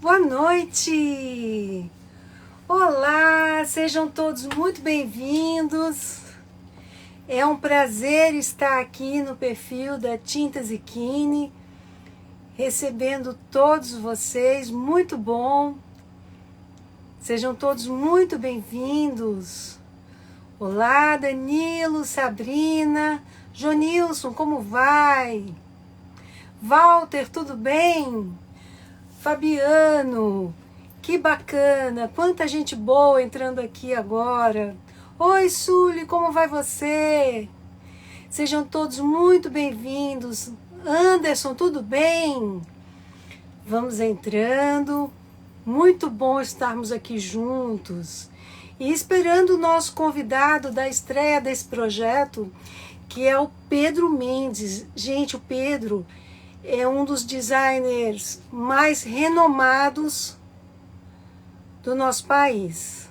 Boa noite! Olá, sejam todos muito bem-vindos. É um prazer estar aqui no perfil da Tinta Zichini, recebendo todos vocês, muito bom. Sejam todos muito bem-vindos. Olá, Danilo, Sabrina, Jonilson, como vai? Walter, tudo bem? Fabiano, que bacana, quanta gente boa entrando aqui agora. Oi, Sully, como vai você? Sejam todos muito bem-vindos. Anderson, tudo bem? Vamos entrando. Muito bom estarmos aqui juntos. E esperando o nosso convidado da estreia desse projeto, que é o Pedro Mendes. Gente, o Pedro é um dos designers mais renomados do nosso país.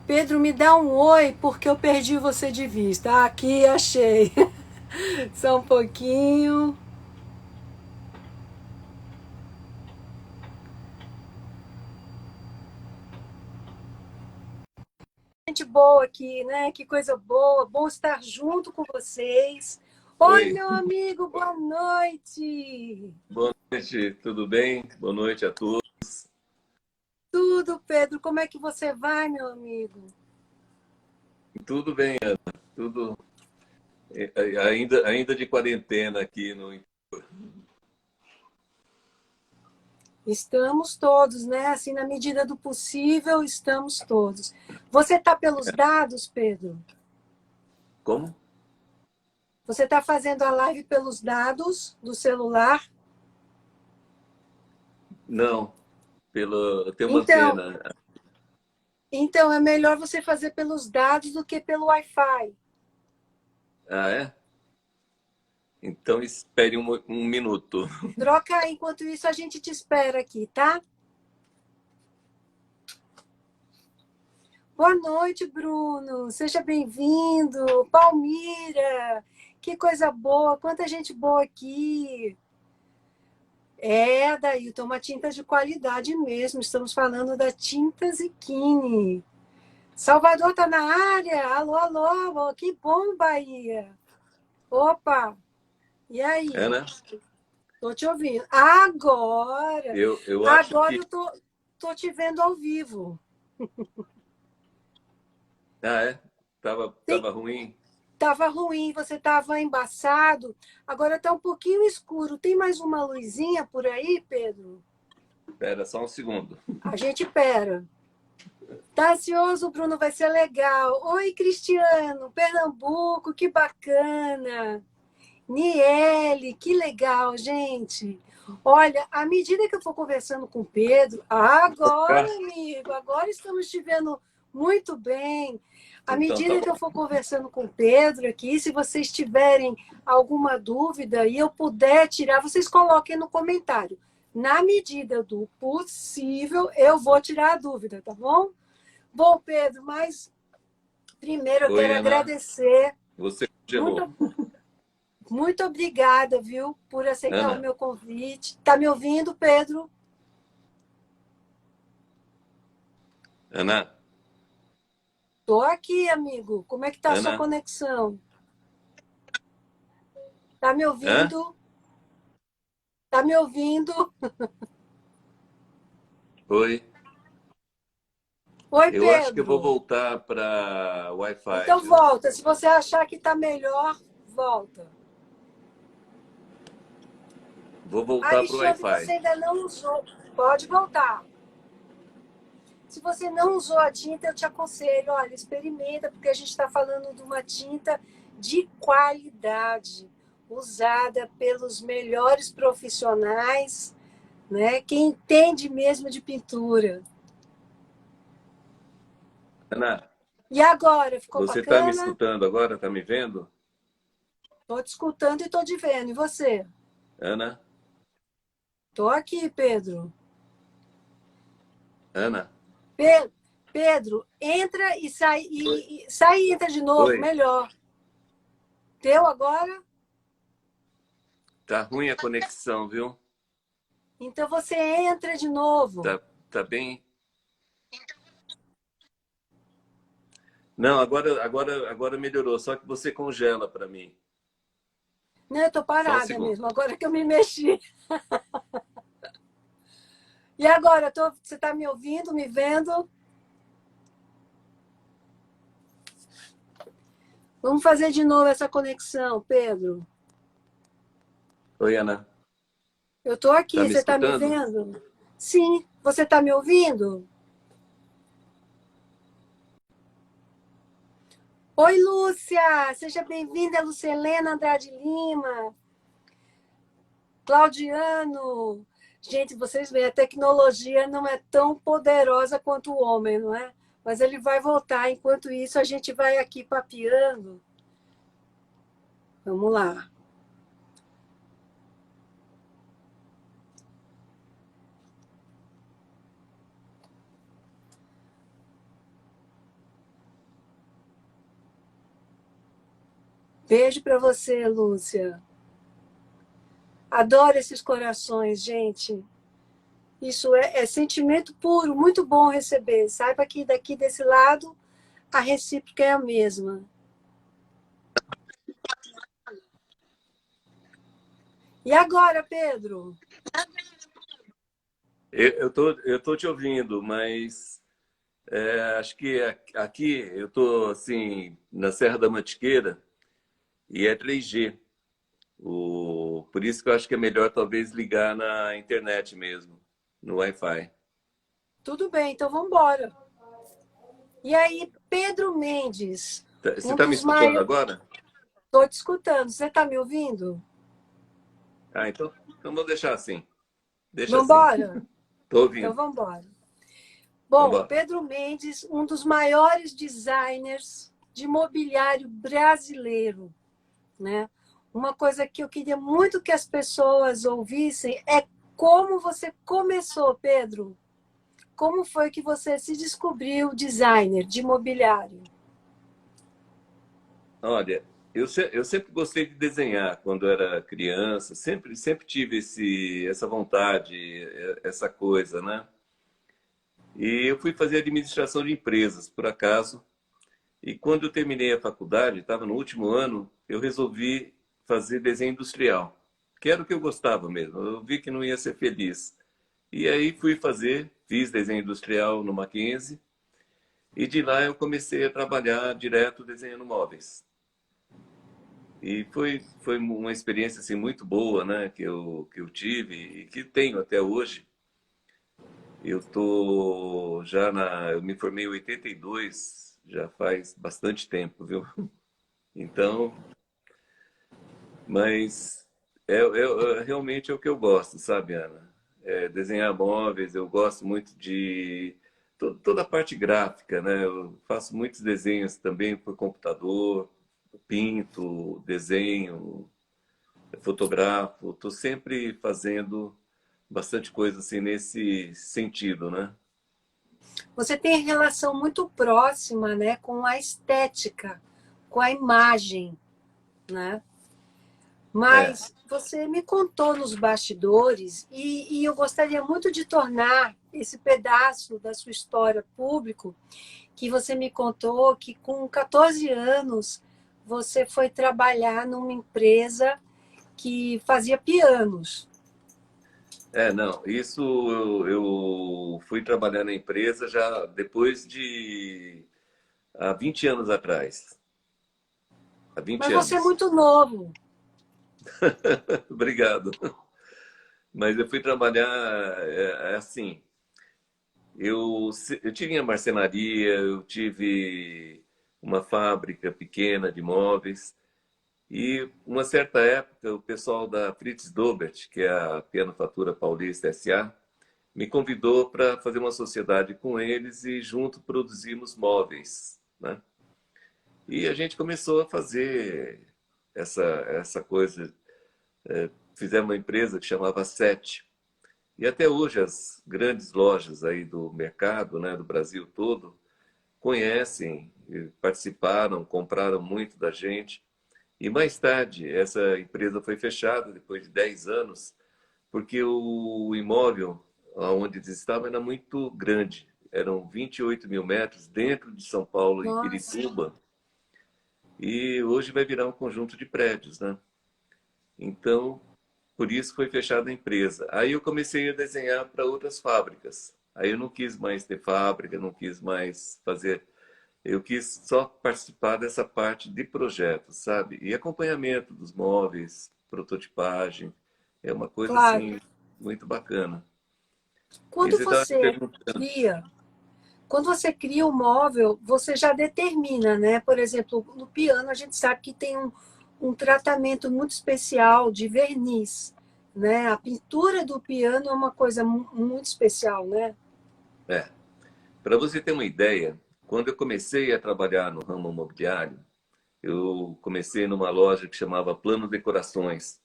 Pedro, me dá um oi, porque eu perdi você de vista. Aqui, achei. Só um pouquinho. Gente boa aqui, né? Que coisa boa. Bom estar junto com vocês. Oi, Oi, meu amigo, boa noite. boa noite, tudo bem? Boa noite a todos. Tudo, Pedro, como é que você vai, meu amigo? Tudo bem, Ana. Tudo ainda de quarentena aqui no. Estamos todos, né? Assim, na medida do possível, estamos todos. Você está pelos dados, Pedro? Como? Você está fazendo a live pelos dados do celular? Não, tem uma Então, antena. então é melhor você fazer pelos dados do que pelo Wi-Fi. Ah, é? Então espere um minuto. Troca aí, enquanto isso a gente te espera aqui, tá? Boa noite, Bruno. Seja bem-vindo. Palmira, que coisa boa, quanta gente boa aqui. É, Dailton, uma tinta de qualidade mesmo. Estamos falando da Tinta Zichini. Salvador tá na área. Alô, alô. Que bom, Bahia. Opa, e aí? Ana, Tô te ouvindo. Agora! eu acho Agora que. eu tô te vendo ao vivo. Ah, é? Tem, Tava ruim? tava ruim, você tava embaçado. Agora tá um pouquinho escuro. Tem mais uma luzinha por aí, Pedro? Espera só um segundo. A gente pera. Tá ansioso, Bruno? Vai ser legal. Oi, Cristiano, Pernambuco, que bacana. Niele, que legal, gente. Olha, à medida que eu for conversando com o Pedro, agora, Ah, amigo, agora estamos te vendo muito bem. À então tá medida que eu bom. for conversando com o Pedro aqui, se vocês tiverem alguma dúvida e eu puder tirar, vocês coloquem no comentário. Na medida do possível, eu vou tirar a dúvida, tá bom? Bom, Pedro, mas primeiro eu Oi, quero Ana. agradecer. Você congelou. Muito, muito obrigada, viu, por aceitar o Ana, meu convite. Tá me ouvindo, Pedro? Ana, Tô aqui, amigo. Como é que tá a sua Ana. conexão? Tá me Hã? ouvindo? Tá me ouvindo? Oi. Oi, Eu acho que eu vou Pedro. voltar para Wi-Fi Então de novo. volta. Se você achar que tá melhor, volta. Vou voltar para o Alexandre, Wi-Fi. você ainda não usou. Pode voltar. Se você não usou a tinta, eu te aconselho, olha, experimenta, porque a gente está falando de uma tinta de qualidade, usada pelos melhores profissionais, né? Quem entende mesmo de pintura. Ana, E agora, ficou você está me bacana? escutando agora? Está me vendo? Estou te escutando e estou te vendo. E você? Ana? Estou aqui, Pedro. Ana? Pedro, Pedro, entra e sai, e sai e entra de novo, Oi, melhor. Deu agora? tá ruim a conexão, viu? Então você entra de novo. Tá bem. Não, agora melhorou, só que você congela para mim. Não, eu tô Só um parada segundo. mesmo, agora que eu me mexi. E agora, você está me ouvindo, me vendo? Vamos fazer de novo essa conexão, Pedro. Oi, Ana. Eu estou Tá aqui, me você está me escutando? vendo? Sim, você está me ouvindo? Oi, Lúcia! Seja bem-vinda, Lucelena Andrade Lima. Claudiano. Gente, vocês veem, a tecnologia não é tão poderosa quanto o homem, não é? Mas ele vai voltar. Enquanto isso, a gente vai aqui papeando. Vamos lá. Beijo para você, Lúcia. Adoro esses corações, gente. Isso é sentimento puro, muito bom receber. Saiba que daqui desse lado a recíproca é a mesma. E agora, Pedro? Eu tô te ouvindo, mas acho que aqui eu tô assim na Serra da Mantiqueira e é 3G. Por isso que eu acho que é melhor talvez ligar na internet mesmo, no Wi-Fi. Tudo bem, então vamos embora. E aí, Pedro Mendes, Você um está me dos escutando maiores. agora? Estou te escutando, você está me ouvindo? Ah, então vou deixar assim. Deixa Vamos assim. embora? Tô Então ouvindo. vamos embora. Vamos Bom, embora. Pedro Mendes, um dos maiores designers de mobiliário brasileiro, né? Uma coisa que eu queria muito que as pessoas ouvissem é como você começou, Pedro. Como foi que você se descobriu designer de mobiliário? Olha, eu sempre gostei de desenhar quando era criança, sempre tive essa vontade, essa coisa, né? E eu fui fazer administração de empresas, por acaso, e quando eu terminei a faculdade, estava no último ano, eu resolvi fazer desenho industrial, que era o que eu gostava mesmo. Eu vi que não ia ser feliz. E aí fiz desenho industrial no Mackenzie, e de lá eu comecei a trabalhar direto desenhando móveis. E foi uma experiência assim, muito boa, né, que eu tive e que tenho até hoje. Eu me formei em 82, já faz bastante tempo, viu? Então, mas realmente é o que eu gosto, sabe, Ana? Desenhar móveis, eu gosto muito de toda a parte gráfica, né? Eu faço muitos desenhos também por computador, pinto, desenho, fotografo, estou sempre fazendo bastante coisa assim nesse sentido, né? Você tem relação muito próxima, né, com a estética, com a imagem, né? É, Mas você me contou nos bastidores e eu gostaria muito de tornar esse pedaço da sua história público, que você me contou que com 14 anos você foi trabalhar numa empresa que fazia pianos. não, isso eu fui trabalhar na empresa já depois há 20 anos atrás. Há Mas 20 você é anos. muito novo. Obrigado. Mas eu fui trabalhar assim. Eu tive a marcenaria, eu tive uma fábrica pequena de móveis. E uma certa época, o pessoal da Fritz Dobert, que é a Pianofatura Paulista S.A., me convidou para fazer uma sociedade com eles e junto produzimos móveis, né? E a gente começou a fazer essa coisa. Fizemos uma empresa que chamava Sete. E até hoje as grandes lojas aí do mercado, né, do Brasil todo, conhecem, participaram, compraram muito da gente. E mais tarde, essa empresa foi fechada depois de 10 anos, porque o imóvel onde eles estavam era muito grande. Eram 28 mil metros dentro de São Paulo, em Nossa, Pirituba, e hoje vai virar um conjunto de prédios, né? Então, por isso foi fechada a empresa. Aí eu comecei a desenhar para outras fábricas. Aí eu não quis mais ter fábrica, não quis mais fazer. Eu quis só participar dessa parte de projetos, sabe? E acompanhamento dos móveis, prototipagem. É uma coisa claro. assim muito bacana. E Quando você estava me você perguntando. cria, quando você cria o móvel, você já determina, né? Por exemplo, no piano a gente sabe que tem um tratamento muito especial de verniz, né? A pintura do piano é uma coisa muito especial, né? É, para você ter uma ideia, quando eu comecei a trabalhar no ramo imobiliário, eu comecei numa loja que chamava Plano Decorações.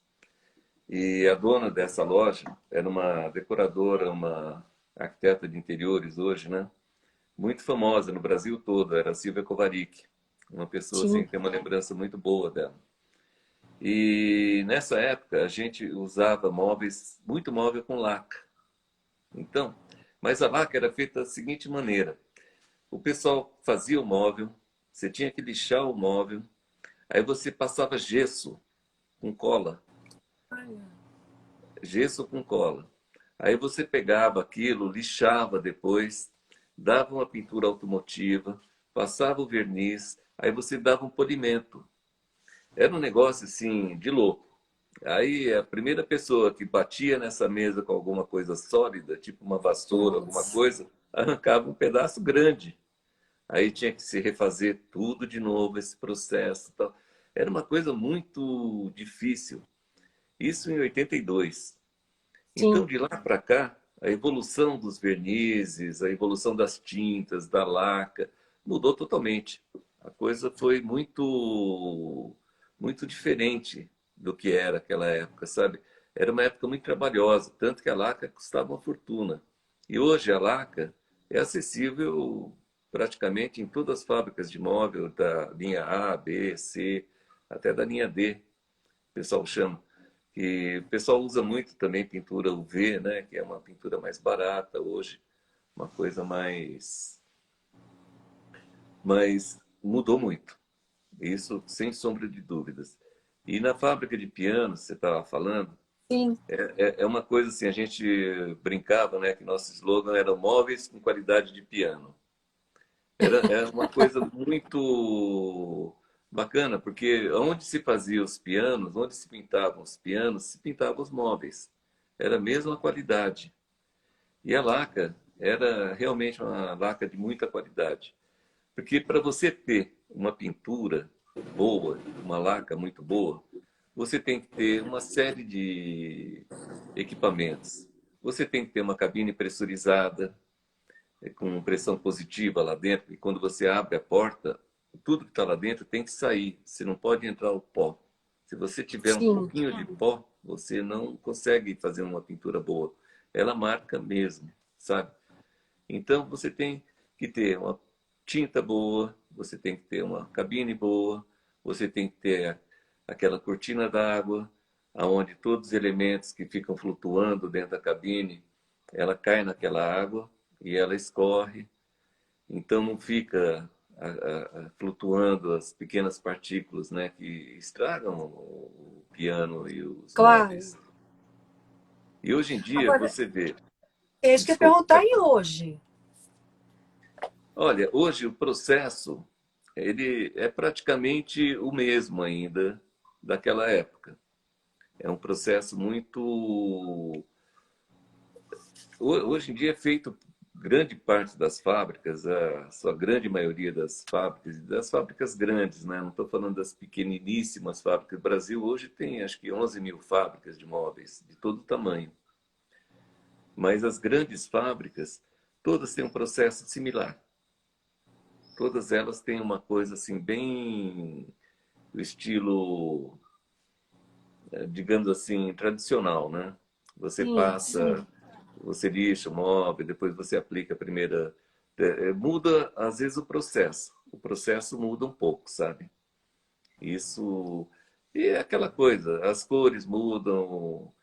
E a dona dessa loja era uma decoradora, uma arquiteta de interiores hoje, né? Muito famosa no Brasil todo, era a Silvia Kovarik. Uma pessoa assim Sim. que tem uma lembrança muito boa dela. E nessa época a gente usava móveis, muito móvel com laca. Então, mas a laca era feita da seguinte maneira: o pessoal fazia o móvel, você tinha que lixar o móvel, aí você passava com cola, gesso com cola. Aí você pegava aquilo, lixava depois, dava uma pintura automotiva, passava o verniz, aí você dava um polimento. Era um negócio assim de louco. Aí a primeira pessoa que batia nessa mesa com alguma coisa sólida, tipo uma vassoura, alguma Nossa. coisa, arrancava um pedaço grande. Aí tinha que se refazer tudo de novo, esse processo. E tal. Era uma coisa muito difícil. Isso em 82. Então, Sim. de lá para cá, a evolução dos vernizes, a evolução das tintas, da laca, mudou totalmente. A coisa foi muito diferente do que era aquela época, sabe? Era uma época muito trabalhosa, tanto que a laca custava uma fortuna. E hoje a laca é acessível praticamente em todas as fábricas de móvel, da linha A, B, C, até da linha D, o pessoal chama. E o pessoal usa muito também pintura UV, né? Que é uma pintura mais barata hoje, uma coisa mas mudou muito. Isso sem sombra de dúvidas. E na fábrica de pianos, você estava falando, Sim. é uma coisa assim, a gente brincava, né? Que nosso slogan era móveis com qualidade de piano. Era uma coisa muito bacana, porque onde se fazia os pianos, onde se pintavam os pianos, se pintavam os móveis. Era a mesma qualidade. E a laca era realmente uma laca de muita qualidade. Porque para você ter uma pintura boa, uma laca muito boa, você tem que ter uma série de equipamentos. Você tem que ter uma cabine pressurizada, com pressão positiva lá dentro, e quando você abre a porta, tudo que está lá dentro tem que sair. Você não pode entrar o pó. Se você tiver um Sim. pouquinho de pó, você não consegue fazer uma pintura boa. Ela marca mesmo, sabe? Então você tem que ter uma tinta boa, você tem que ter uma cabine boa, você tem que ter aquela cortina d'água, aonde todos os elementos que ficam flutuando dentro da cabine, ela cai naquela água e ela escorre, então não fica flutuando as pequenas partículas, né, que estragam o piano e os Claro. móveis. E hoje em dia Agora, você vê, é isso que eu ia desculpa, perguntar, e hoje? olha, hoje o processo ele é praticamente o mesmo ainda daquela época. É um processo muito. Hoje em dia é feito grande parte das fábricas, a sua grande maioria das fábricas, das fábricas grandes, né? Não estou falando das pequeniníssimas fábricas. O Brasil hoje tem acho que 11 mil fábricas de móveis, de todo tamanho. Mas as grandes fábricas, todas têm um processo similar. Todas elas têm uma coisa assim, bem do estilo, digamos assim, tradicional, né? Você Sim, passa sim. você lixa o móvel, depois você aplica a primeira... muda, às vezes, o processo. O processo muda um pouco, sabe? Isso... E é aquela coisa, as cores mudam,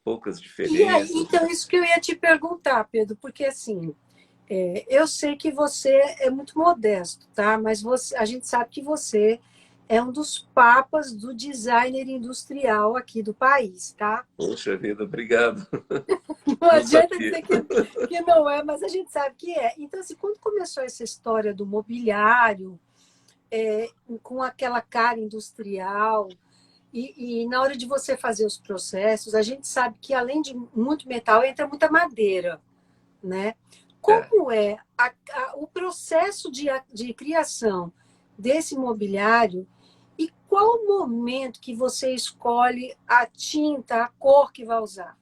poucas E aí, diferenças. então, isso que eu ia te perguntar, Pedro, porque assim, eu sei que você é muito modesto, tá? Mas a gente sabe que você é um dos papas do designer industrial aqui do país, tá? Poxa vida, obrigado. Não Não adianta sabia. dizer que não é, mas a gente sabe que é. Então, assim, quando começou essa história do mobiliário, com aquela cara industrial, e na hora de você fazer os processos, a gente sabe que além de muito metal, entra muita madeira, né? É. Como é o processo de criação desse mobiliário e qual o momento que você escolhe a tinta, a cor que vai usar?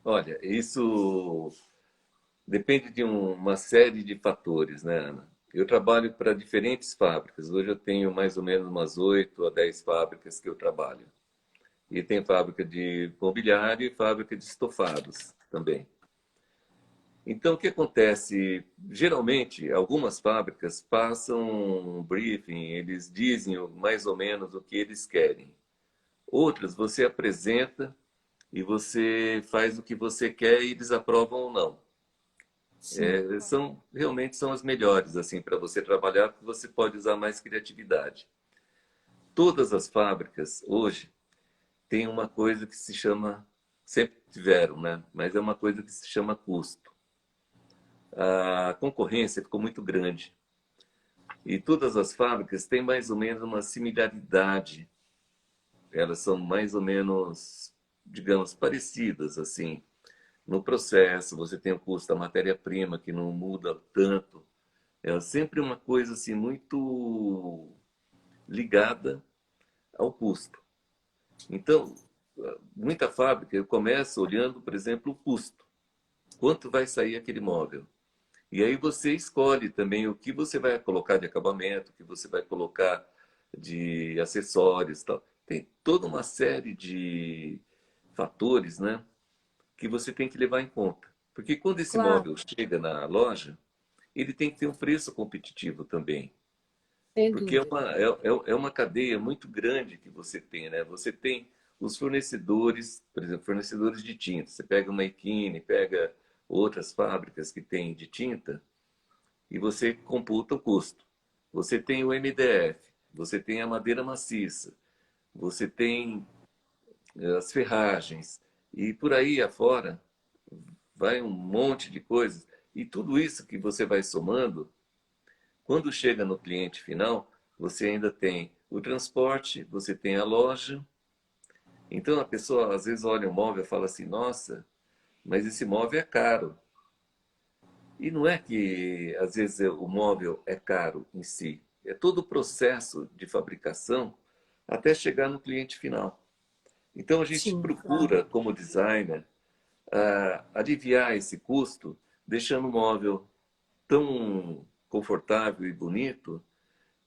Olha, isso depende de uma série de fatores, né, Ana? Eu trabalho para diferentes fábricas. Hoje eu tenho mais ou menos umas 8 a 10 fábricas que eu trabalho. E tem fábrica de mobiliário e fábrica de estofados também. Então, o que acontece? Geralmente, algumas fábricas passam um briefing, eles dizem mais ou menos o que eles querem. Outras, você apresenta e você faz o que você quer e eles aprovam ou não. Sim, Realmente são as melhores assim para você trabalhar, porque você pode usar mais criatividade. Todas as fábricas hoje têm uma coisa que se chama, sempre tiveram, né? Mas é uma coisa que se chama custo. A concorrência ficou muito grande e todas as fábricas têm mais ou menos uma similaridade. Elas são mais ou menos, digamos, parecidas assim. No processo, você tem o custo da matéria-prima que não muda tanto. É sempre uma coisa assim muito ligada ao custo. Então, muita fábrica eu começo olhando, por exemplo, o custo. Quanto vai sair aquele móvel? E aí você escolhe também o que você vai colocar de acabamento, o que você vai colocar de acessórios, e tal. Tem toda uma série de fatores, né, que você tem que levar em conta. Porque quando esse claro, móvel chega na loja, ele tem que ter um preço competitivo também. sem Porque dúvida. é uma cadeia muito grande que você tem, né? Você tem os fornecedores, por exemplo, fornecedores de tinta. Você pega uma Equine, pega outras fábricas que têm de tinta e você computa o custo. Você tem o MDF, você tem a madeira maciça, você tem as ferragens e por aí afora vai um monte de coisas. E tudo isso que você vai somando, quando chega no cliente final, você ainda tem o transporte, você tem a loja. Então a pessoa às vezes olha o móvel e fala assim: nossa, mas esse móvel é caro. E não é que às vezes o móvel é caro em si, é todo o processo de fabricação até chegar no cliente final. Então a gente Sim, claro. procura, como designer, aliviar esse custo, deixando o móvel tão confortável e bonito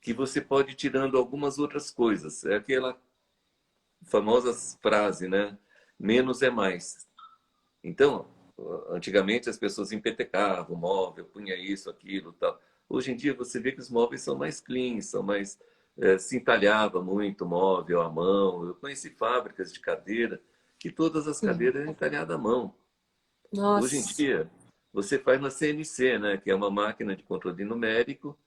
que você pode ir tirando algumas outras coisas. É aquela famosa frase, né? Menos é mais. Então, antigamente as pessoas empetecavam o móvel, punha isso, aquilo, tal. Hoje em dia você vê que os móveis são mais clean, são mais se entalhava muito o móvel à mão. Eu conheci fábricas de cadeira que todas as Sim. cadeiras eram entalhadas à mão. Hoje em Nossa, dia você faz na CNC, né? Que é uma máquina de controle numérico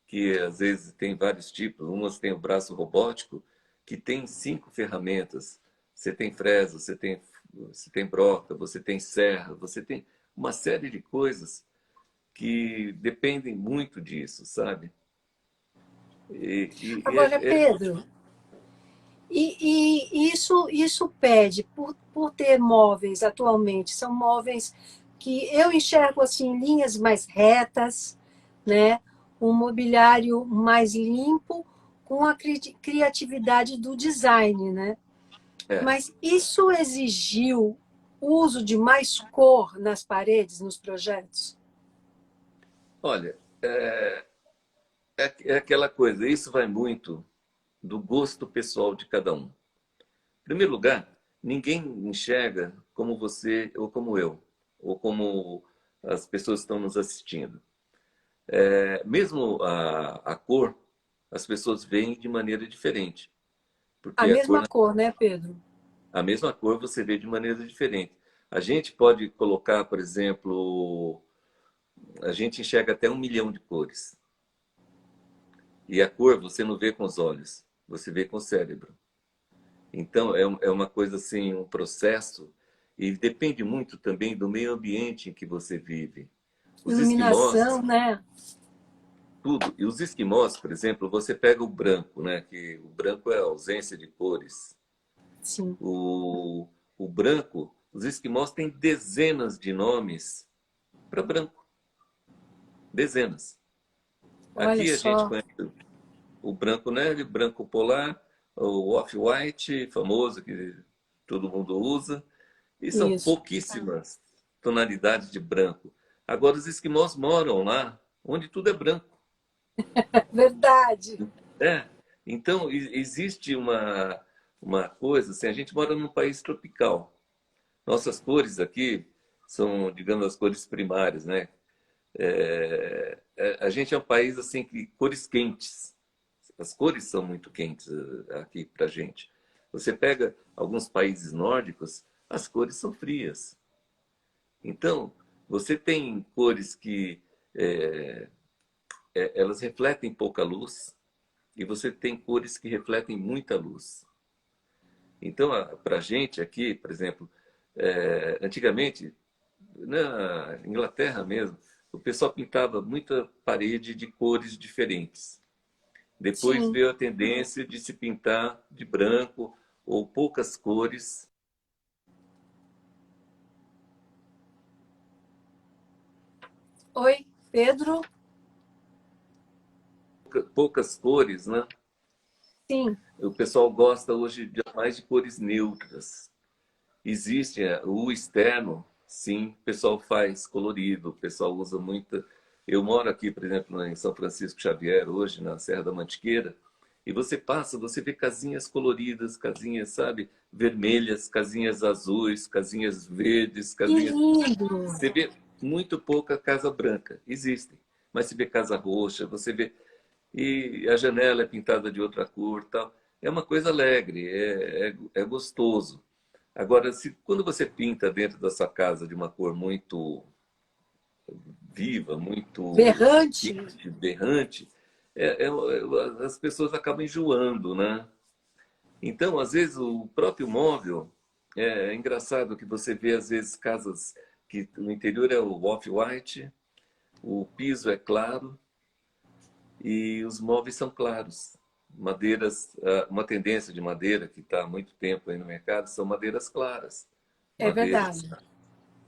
que às vezes tem vários tipos. Umas tem o braço robótico, que tem 5 ferramentas. Você tem fresa, você tem broca, você tem serra, você tem uma série de coisas que dependem muito disso, sabe? agora, Pedro, e isso pede, por ter móveis atualmente, são móveis que eu enxergo assim, linhas mais retas, né? Um mobiliário mais limpo, com a criatividade do design, né? é, Mas isso exigiu o uso de mais cor nas paredes, nos projetos? olha, é aquela coisa, isso vai muito do gosto pessoal de cada um. Em primeiro lugar, ninguém enxerga como você ou como eu, ou como as pessoas que estão nos assistindo. Mesmo a cor, as pessoas veem de maneira diferente. A Porque mesma cor, né, Pedro? a mesma cor você vê de maneira diferente. A gente pode colocar, por exemplo, a gente enxerga até 1 milhão de cores. E a cor você não vê com os olhos, você vê com o cérebro. Então é uma coisa assim, um processo, e depende muito também do meio ambiente em que você vive. Os Iluminação, esquimós, né? tudo. E os esquimós, por exemplo, você pega o branco, né? Que o branco é a ausência de cores. Sim. O branco, os esquimós têm dezenas de nomes para branco. Dezenas. Olha Aqui a gente só. conhece o branco neve, branco polar, o off-white, famoso, que todo mundo usa. E são Isso. pouquíssimas tonalidades de branco. Agora, os esquimós moram lá, onde tudo é branco. Verdade. É. Então, existe uma coisa, assim, a gente mora num país tropical. Nossas cores aqui são, digamos, as cores primárias, né? A gente é um país assim que cores quentes. As cores são muito quentes aqui para gente. Você pega alguns países nórdicos, as cores são frias. Então, você tem cores que é, elas refletem pouca luz e você tem cores que refletem muita luz. Então, para a gente aqui, por exemplo, antigamente, na Inglaterra mesmo, o pessoal pintava muita parede de cores diferentes. Depois Sim. veio a tendência de se pintar de branco ou poucas cores, Oi, Pedro? poucas cores, né? Sim. O pessoal gosta hoje mais de cores neutras. Existe o externo, sim, o pessoal faz colorido, o pessoal usa muita. Eu moro aqui, por exemplo, em São Francisco Xavier, hoje, na Serra da Mantiqueira, e você passa, você vê casinhas coloridas, casinhas, sabe, vermelhas, casinhas azuis, casinhas verdes, Que casinhas. lindo. Você vê muito pouca casa branca, existem, mas você vê casa roxa, você vê. E a janela é pintada de outra cor, tal. É uma coisa alegre, é gostoso. Agora, quando você pinta dentro da sua casa de uma cor muito viva, muito Berrante. quente, berrante, as pessoas acabam enjoando, né? Então, às vezes, o próprio móvel, é engraçado que você vê, às vezes, casas que no interior é o off-white, o piso é claro e os móveis são claros. Madeiras, uma tendência de madeira que está há muito tempo aí no mercado são madeiras claras. É Madeiras, verdade.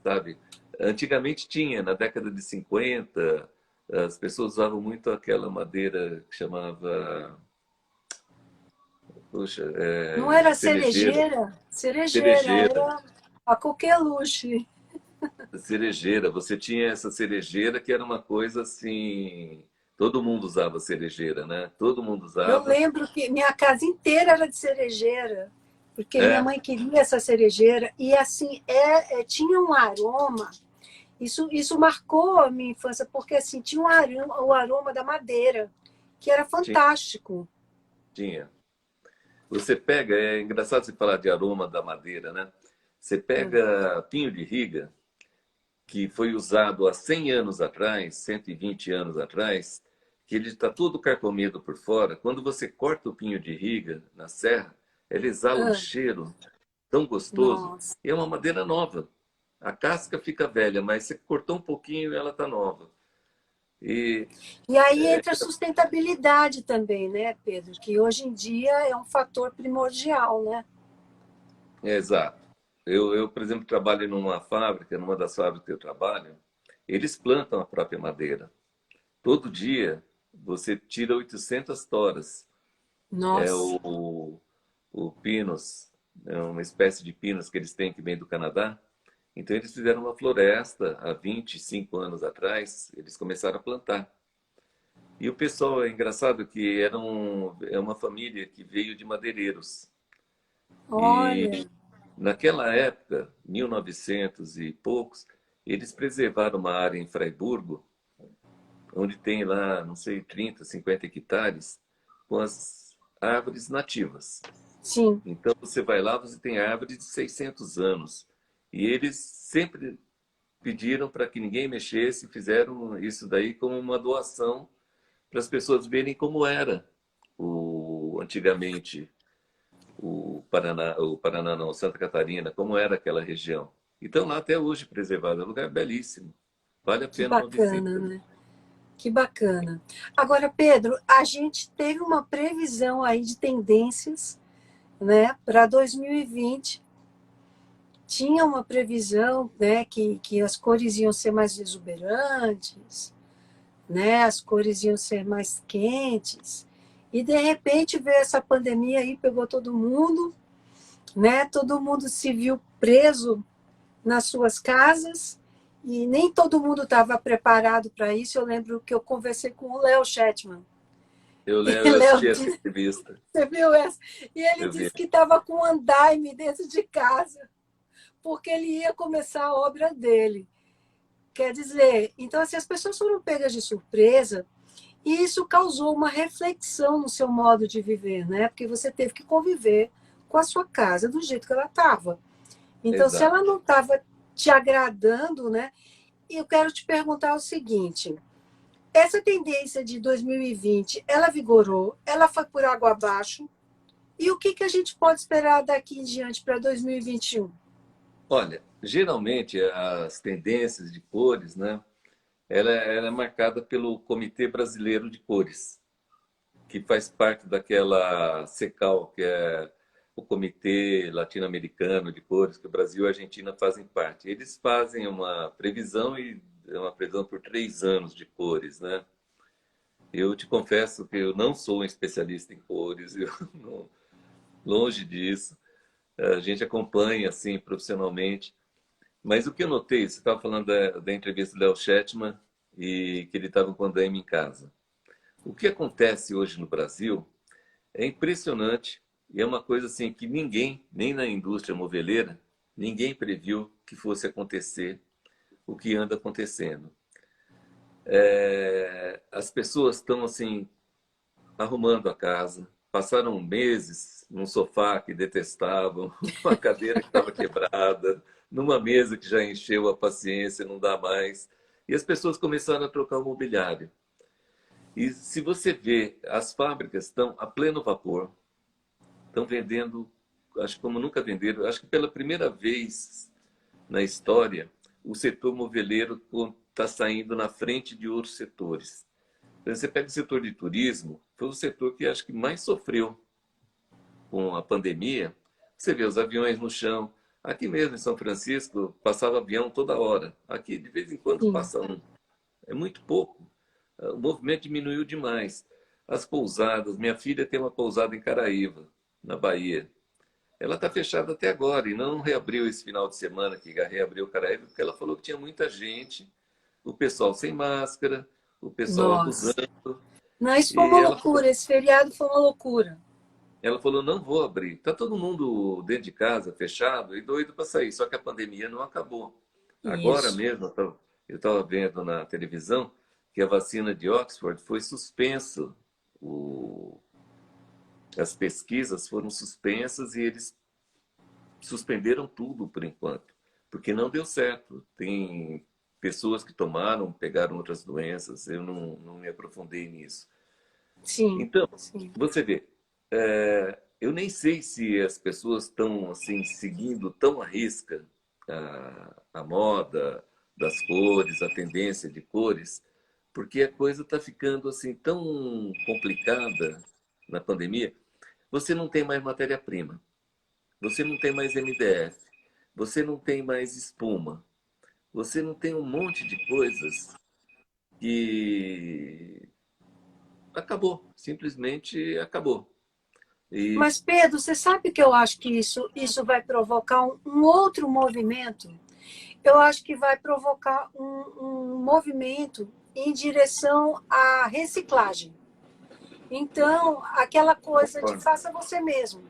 sabe? Antigamente tinha, na década de 50, as pessoas usavam muito aquela madeira que chamava, puxa, Não era cerejeira. cerejeira? Cerejeira, Cerejeira, era a coqueluche. cerejeira. Você tinha essa cerejeira que era uma coisa assim, todo mundo usava cerejeira, né? Todo mundo Eu usava. lembro que minha casa inteira era de cerejeira, porque minha É, mãe queria essa cerejeira e assim tinha um aroma. Isso marcou a minha infância, porque assim tinha o aroma da madeira, que era tinha, fantástico. tinha. Você pega, é engraçado você falar de aroma da madeira, né? Você Hum. pega pinho de riga, que foi usado há 100 anos atrás, 120 anos atrás, que ele está todo carcomido por fora. Quando você corta o pinho de riga na serra, ele exala um Ah, cheiro tão gostoso. nossa. E é uma madeira nova. A casca fica velha, mas você cortou um pouquinho e ela está nova. E E aí entra a sustentabilidade também, né, Pedro? Que hoje em dia é um fator primordial, né? exato. Por exemplo, trabalho numa fábrica, numa das fábricas que eu trabalho, eles plantam a própria madeira. Todo dia você tira 800 toras. É Nossa, o pinus, é uma espécie de pinus que eles têm que vem do Canadá. Então eles fizeram uma floresta há 25 anos atrás, eles começaram a plantar. E o pessoal, é engraçado que é uma família que veio de madeireiros. E olha. Naquela época, 1900 e poucos, eles preservaram uma área em Fraiburgo, onde tem lá, não sei, 30, 50 hectares, com as árvores nativas. Sim. Então, você vai lá, você tem árvores de 600 anos. E eles sempre pediram para que ninguém mexesse, fizeram isso daí como uma doação para as pessoas verem como era antigamente o Paraná não, Santa Catarina, como era aquela região. Então lá até hoje preservado, é um lugar belíssimo. Vale a Que pena uma bacana, visita. né? Que bacana. Agora, Pedro, a gente teve uma previsão aí de tendências, né, para 2020. Tinha uma previsão, né, que as cores iam ser mais exuberantes, né, as cores iam ser mais quentes. E de repente veio essa pandemia aí, pegou todo mundo, né? Todo mundo se viu preso nas suas casas e nem todo mundo estava preparado para isso. Eu lembro que eu conversei com o Léo Shetman. E Eu Léo assisti essa disse, entrevista, você viu essa? E ele eu vi. disse que estava com um andaime dentro de casa, porque ele ia começar a obra dele. Quer dizer, então assim, as pessoas foram pegas de surpresa e isso causou uma reflexão no seu modo de viver, né? Porque você teve que conviver com a sua casa do jeito que ela estava. Então, se ela Exato. não estava te agradando, né? E eu quero te perguntar o seguinte: essa tendência de 2020, ela vigorou, ela foi por água abaixo, e o que, que a gente pode esperar daqui em diante para 2021? Olha, geralmente as tendências de cores, né? Ela é marcada pelo Comitê Brasileiro de Cores, que faz parte daquela CECAL, que é o Comitê Latino-Americano de Cores, que o Brasil e a Argentina fazem parte. Eles fazem uma previsão e é uma previsão por 3 anos de cores, né? Eu te confesso que eu não sou um especialista em cores, eu não, longe disso. A gente acompanha assim profissionalmente, mas o que eu notei, você estava falando da entrevista do Léo Shetman e que ele estava com o Daime em casa. O que acontece hoje no Brasil é impressionante e é uma coisa assim que ninguém, nem na indústria moveleira, ninguém previu que fosse acontecer o que anda acontecendo. As pessoas estão assim arrumando a casa, passaram meses num sofá que detestavam, numa cadeira que estava quebrada, numa mesa que já encheu a paciência, não dá mais. E as pessoas começaram a trocar o mobiliário. E se você vê, as fábricas estão a pleno vapor, estão vendendo, acho que como nunca venderam, acho que pela primeira vez na história, o setor moveleiro está saindo na frente de outros setores. Você pega o setor de turismo, foi o setor que acho que mais sofreu com a pandemia. Você vê os aviões no chão. Aqui mesmo em São Francisco, passava avião toda hora. Aqui, de vez em quando, Sim. passa um. É muito pouco. O movimento diminuiu demais. As pousadas, minha filha tem uma pousada em Caraíva, na Bahia. Ela está fechada até agora e não reabriu esse final de semana que reabriu Caraíva, porque ela falou que tinha muita gente, o pessoal sem máscara, o pessoal Nossa. abusando. Não, isso foi E uma loucura. Esse feriado foi uma loucura. ela falou, não vou abrir. Está todo mundo dentro de casa, fechado e doido para sair. Só que a pandemia não acabou. Agora Isso. mesmo, eu estava vendo na televisão que a vacina de Oxford foi suspenso. O, as pesquisas foram suspensas e eles suspenderam tudo por enquanto, porque não deu certo. Tem pessoas que tomaram, pegaram outras doenças, eu não me aprofundei nisso. Sim, Então, sim. você vê, eu nem sei se as pessoas estão assim seguindo tão à risca a moda das cores, a tendência de cores, porque a coisa está ficando assim tão complicada na pandemia. Você não tem mais matéria-prima, você não tem mais MDF, você não tem mais espuma, você não tem um monte de coisas que acabou, simplesmente acabou. E Mas, Pedro, você sabe que eu acho que isso vai provocar um outro movimento? Eu acho que vai provocar um movimento em direção à reciclagem. Então, aquela coisa de concordo. faça você mesmo.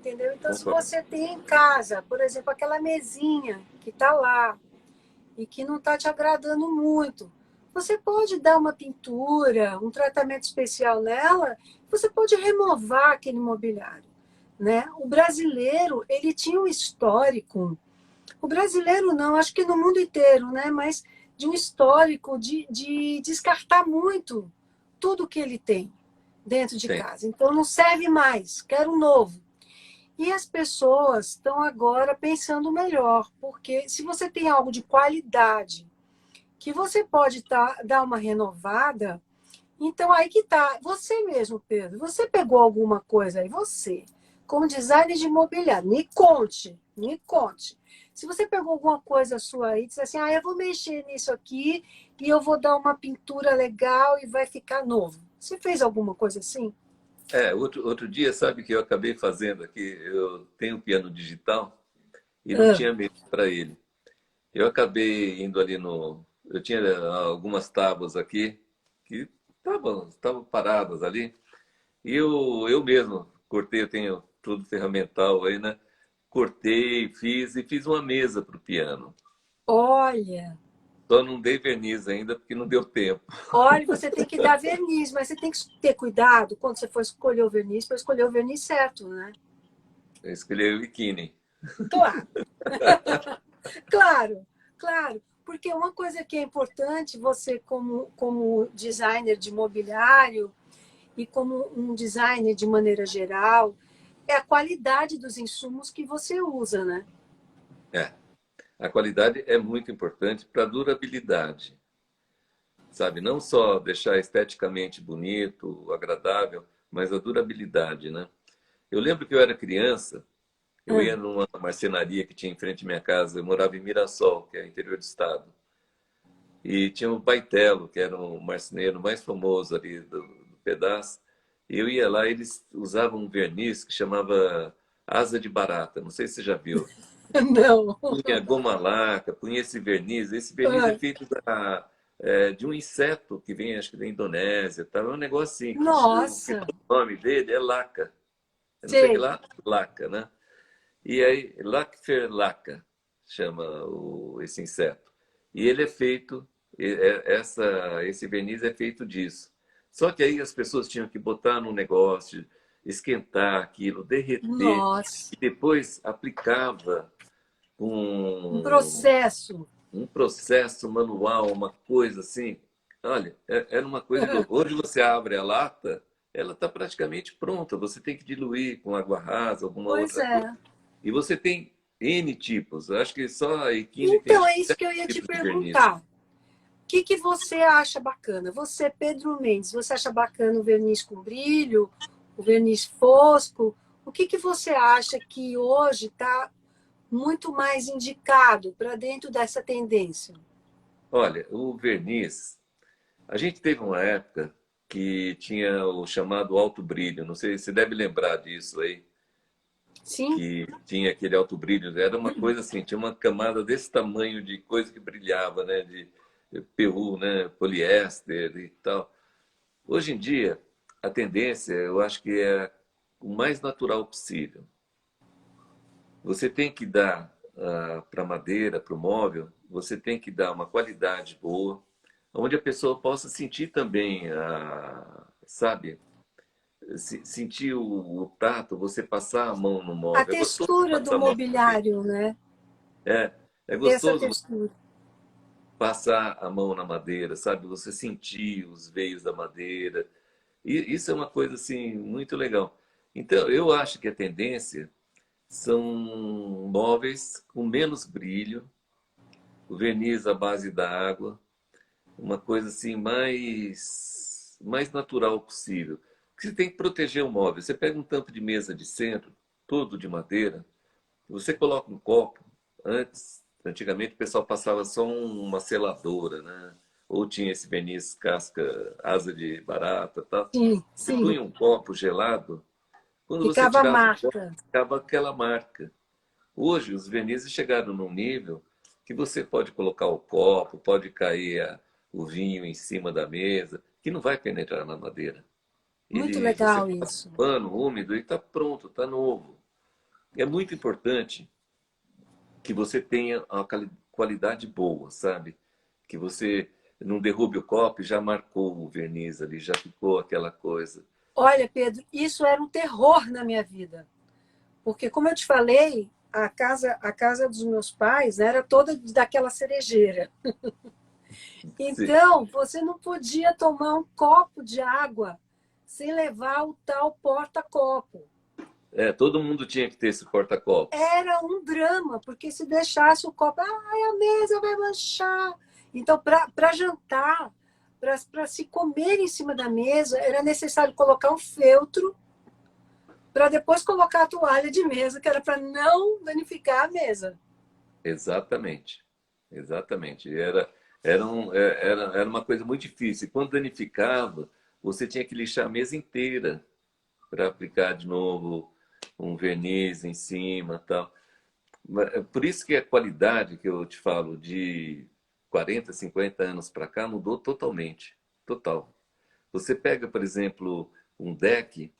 entendeu? Então, se Concordo. você tem em casa, por exemplo, aquela mesinha que está lá e que não está te agradando muito, você pode dar uma pintura, um tratamento especial nela, você pode renovar aquele mobiliário, né? O brasileiro, ele tinha um histórico, o brasileiro não, acho que no mundo inteiro, né? Mas de um histórico de descartar muito tudo que ele tem dentro de Tem. casa. Então não serve mais, quero um novo. E as pessoas estão agora pensando melhor, porque se você tem algo de qualidade, que você pode dar uma renovada, então aí que tá. Você mesmo, Pedro, você pegou alguma coisa aí, você, como designer de imobiliário, me conte, me conte. Se você pegou alguma coisa sua aí, disse assim, ah, eu vou mexer nisso aqui e eu vou dar uma pintura legal e vai ficar novo. Você fez alguma coisa assim? Outro dia, sabe que eu acabei fazendo aqui? Eu tenho um piano digital e não Ah, tinha mesa para ele. Eu acabei indo ali no. Eu tinha algumas tábuas aqui que estavam paradas ali. E eu mesmo cortei, eu tenho tudo ferramental aí, né? Cortei, fiz uma mesa para o piano. olha, Só não dei verniz ainda porque não deu tempo. olha, você tem que dar verniz, mas você tem que ter cuidado quando você for escolher o verniz, para escolher o verniz certo, né? Eu escolhi o biquíni. Claro. Claro, claro, porque uma coisa que é importante, você como designer de mobiliário e como um designer de maneira geral, é a qualidade dos insumos que você usa, né? É, a qualidade é muito importante para a durabilidade, sabe? Não só deixar esteticamente bonito, agradável, mas a durabilidade, né? Eu lembro que eu era criança, eu ia Ah, numa marcenaria que tinha em frente à minha casa, eu morava em Mirassol, que é interior do estado. E tinha o Baitello, que era o marceneiro mais famoso ali do pedaço. E eu ia lá, eles usavam um verniz que chamava asa de barata. Não sei se você já viu. não. Punha goma laca, punha esse verniz. Esse verniz é Ah, feito de um inseto que vem, acho que da Indonésia. Tá? É um negócio assim, que nossa, o nome dele é laca. Eu não sei o que sei. lá, laca, né? E aí, lacferlaca chama esse inseto. E ele é feito, esse verniz é feito disso. Só que aí as pessoas tinham que botar no negócio, esquentar aquilo, derreter, Nossa, e depois aplicava um um, processo. um processo manual, uma coisa assim. Olha, era uma coisa de louco. Hoje você abre a lata, ela está praticamente pronta. Você tem que diluir com água rasa, alguma Pois outra coisa. é. E você tem N tipos. Eu acho que só a Equine tem Então, acho é que isso 7 que eu ia te tipos de verniz. perguntar. O que você acha bacana? Você, Pedro Mendes, você acha bacana o verniz com brilho, o verniz fosco? O que você acha que hoje está muito mais indicado para dentro dessa tendência? Olha, o verniz, a gente teve uma época que tinha o chamado alto brilho. Não sei, você deve lembrar disso aí, Sim? que tinha aquele alto brilho. Era uma coisa assim, tinha uma camada desse tamanho de coisa que brilhava, né? De PU, né? Poliéster e tal. Hoje em dia, a tendência, eu acho que é o mais natural possível. Você tem que dar para a madeira, para o móvel, você tem que dar uma qualidade boa, onde a pessoa possa sentir também, sabe, sentir o tato, você passar a mão no A móvel. É gostoso textura do passar a mão também. mobiliário, né? É Ter essa gostoso textura. passar a mão na madeira, sabe? Você sentir os veios da madeira. E isso é uma coisa assim muito legal. Então, eu acho que a tendência são móveis com menos brilho, o verniz à base da água, uma coisa assim mais natural possível. Porque você tem que proteger o móvel. Você pega um tampo de mesa de centro, todo de madeira, você coloca um copo. Antigamente o pessoal passava só uma seladora, né? Ou tinha esse verniz casca, asa de barata, tal. Sim, Você sim. punha um copo gelado, quando você Ficava a tirava o copo, marca. ficava aquela marca. Hoje, os vernizes chegaram num nível que você pode colocar o copo, pode cair o vinho em cima da mesa, que não vai penetrar na madeira. Muito Você legal passa um isso. pano úmido e está pronto, está novo. É muito importante que você tenha uma qualidade boa, sabe? Que você não derrube o copo e já marcou o verniz ali, já ficou aquela coisa. Olha, Pedro, isso era um terror na minha vida. Porque, como eu te falei, a casa dos meus pais era toda daquela cerejeira. Se- Então, você não podia tomar um copo de água sem levar o tal porta-copo. todo mundo tinha que ter esse porta-copos. Era um drama, porque se deixasse o copo, ai, a mesa vai manchar. Então, para jantar, para se comer em cima da mesa, era necessário colocar um feltro para depois colocar a toalha de mesa, que era para não danificar a mesa. Exatamente. Exatamente. Era uma coisa muito difícil. E quando danificava, você tinha que lixar a mesa inteira para aplicar de novo um verniz em cima, tal. Por isso que a qualidade que eu te falo de 40, 50 anos para cá mudou totalmente. Total. Você pega, por exemplo, um deck,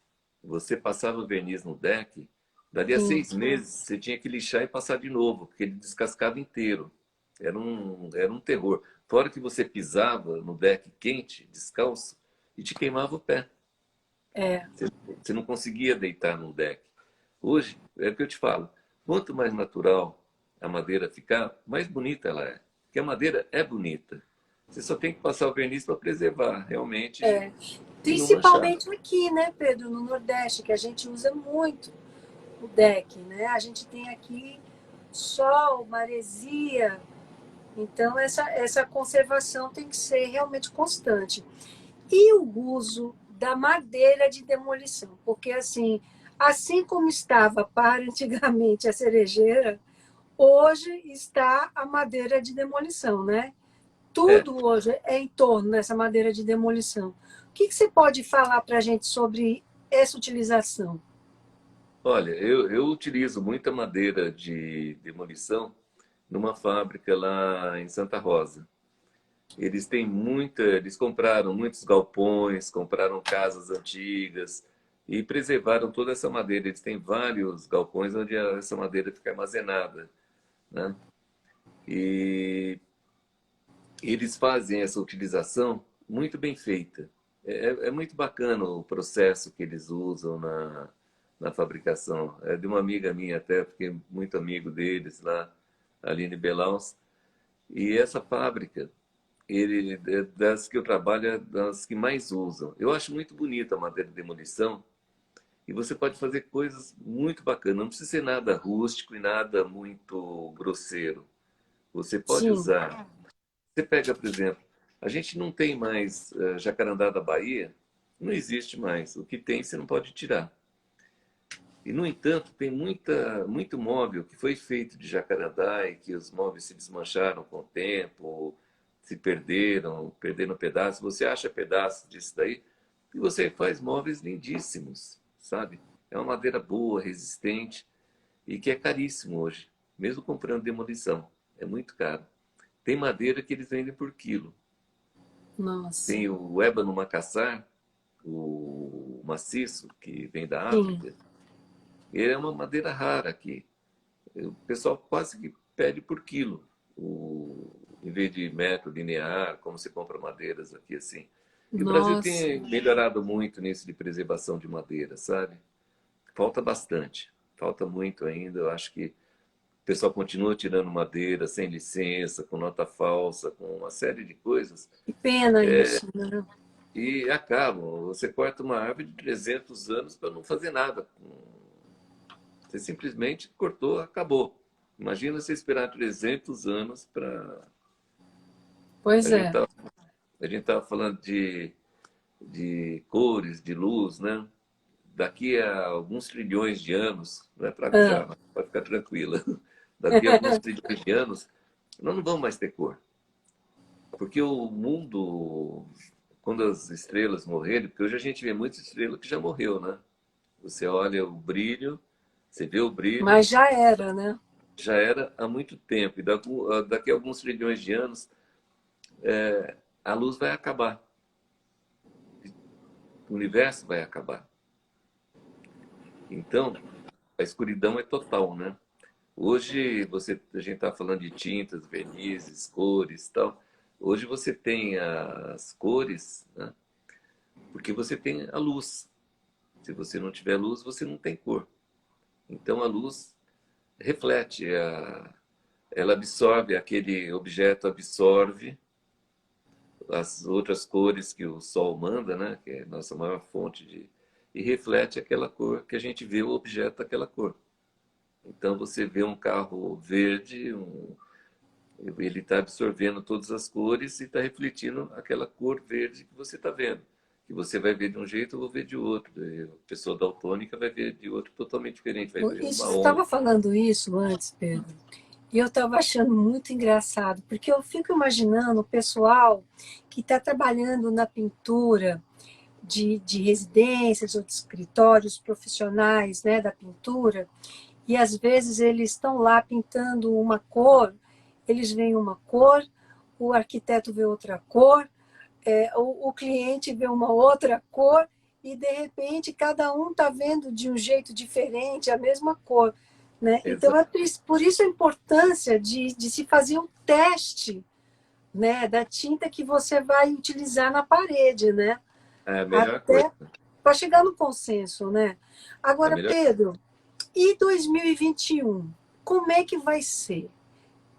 você passava o verniz no deck, dali a Sim. 6 meses você tinha que lixar e passar de novo, porque ele descascava inteiro. Era um terror. Fora que você pisava no deck quente, descalço, e te queimava o pé. É, Você não conseguia deitar no deck. Hoje, é o que eu te falo, quanto mais natural a madeira ficar, mais bonita ela é. Porque a madeira é bonita. Você só tem que passar o verniz para preservar, realmente, é. e não manchar. Principalmente aqui, né, Pedro, no Nordeste, que a gente usa muito o deck, né? A gente tem aqui sol, maresia, então essa conservação tem que ser realmente constante. E o uso da madeira de demolição, porque assim como estava para antigamente a cerejeira, hoje está a madeira de demolição, né? É, Tudo hoje é em torno dessa madeira de demolição. O que você pode falar para a gente sobre essa utilização? olha, eu utilizo muita madeira de demolição numa fábrica lá em Santa Rosa. Eles compraram muitos galpões, compraram casas antigas e preservaram toda essa madeira. Eles têm vários galpões onde essa madeira fica armazenada, né? E eles fazem essa utilização muito bem feita. É muito bacana o processo que eles usam na fabricação. É de uma amiga minha até, fiquei muito amigo deles lá, Aline Belaus. E essa fábrica, das que eu trabalho, é das que mais usam. Eu acho muito bonita a madeira de demolição e você pode fazer coisas muito bacanas. Não precisa ser nada rústico e nada muito grosseiro. Você pode Sim, usar. Você pega, por exemplo, a gente não tem mais jacarandá da Bahia, não existe mais. O que tem você não pode tirar. E, no entanto, tem muito móvel que foi feito de jacarandá e que os móveis se desmancharam com o tempo, se perderam pedaços. Você acha pedaços disso daí e você faz móveis lindíssimos, sabe? É uma madeira boa, resistente e que é caríssimo hoje, mesmo comprando demolição. É muito caro. Tem madeira que eles vendem por quilo. nossa. Tem o ébano macassar, o maciço, que vem da Sim, África. Ele é uma madeira rara aqui. O pessoal quase que pede por quilo, em vez de metro linear, como se compra madeiras aqui assim. E o Brasil nossa. tem melhorado muito nisso de preservação de madeira, sabe? Falta bastante, falta muito ainda. Eu acho que o pessoal continua tirando madeira sem licença, com nota falsa, com uma série de coisas. Que pena isso, né? E acabam. Você corta uma árvore de 300 anos para não fazer nada. Você simplesmente cortou, acabou. Imagina você esperar 300 anos para. Pois A gente é. tá, a gente estava falando de cores, de luz, né? Daqui a alguns trilhões de anos, não é para Ah, avisar, mas pode ficar tranquila. Daqui a alguns trilhões de anos, nós não vamos mais ter cor. Porque o mundo, quando as estrelas morrerem, porque hoje a gente vê muita estrela que já morreu, né? Você olha o brilho, você vê o brilho, mas já era, né? já era há muito tempo. E daqui a alguns trilhões de anos, a luz vai acabar. O universo vai acabar. Então, a escuridão é total, né? Hoje a gente está falando de tintas, vernizes, cores, e tal. Hoje você tem as cores, né? Porque você tem a luz. Se você não tiver luz, você não tem cor. Então a luz reflete, ela absorve, aquele objeto absorve as outras cores que o sol manda, né? Que é a nossa maior fonte e reflete aquela cor que a gente vê o objeto daquela cor. Então você vê um carro verde, ele está absorvendo todas as cores e está refletindo aquela cor verde que você está vendo. Que você vai ver de um jeito, eu vou ver de outro. A pessoa daltônica vai ver de outro totalmente diferente, vai ver Isso, uma você onda. estava falando isso antes, Pedro, e eu estava achando muito engraçado, porque eu fico imaginando o pessoal que está trabalhando na pintura de residências ou de escritórios profissionais, né, da pintura, e às vezes eles estão lá pintando uma cor, eles veem uma cor, o arquiteto vê outra cor, o cliente vê uma outra cor, e de repente cada um está vendo de um jeito diferente a mesma cor. Né? Então, Exato. por isso a importância de se fazer um teste, né, da tinta que você vai utilizar na parede, né? É a melhor coisa. Até para chegar no consenso, né? É a Agora, melhor. Pedro, e 2021? Como é que vai ser?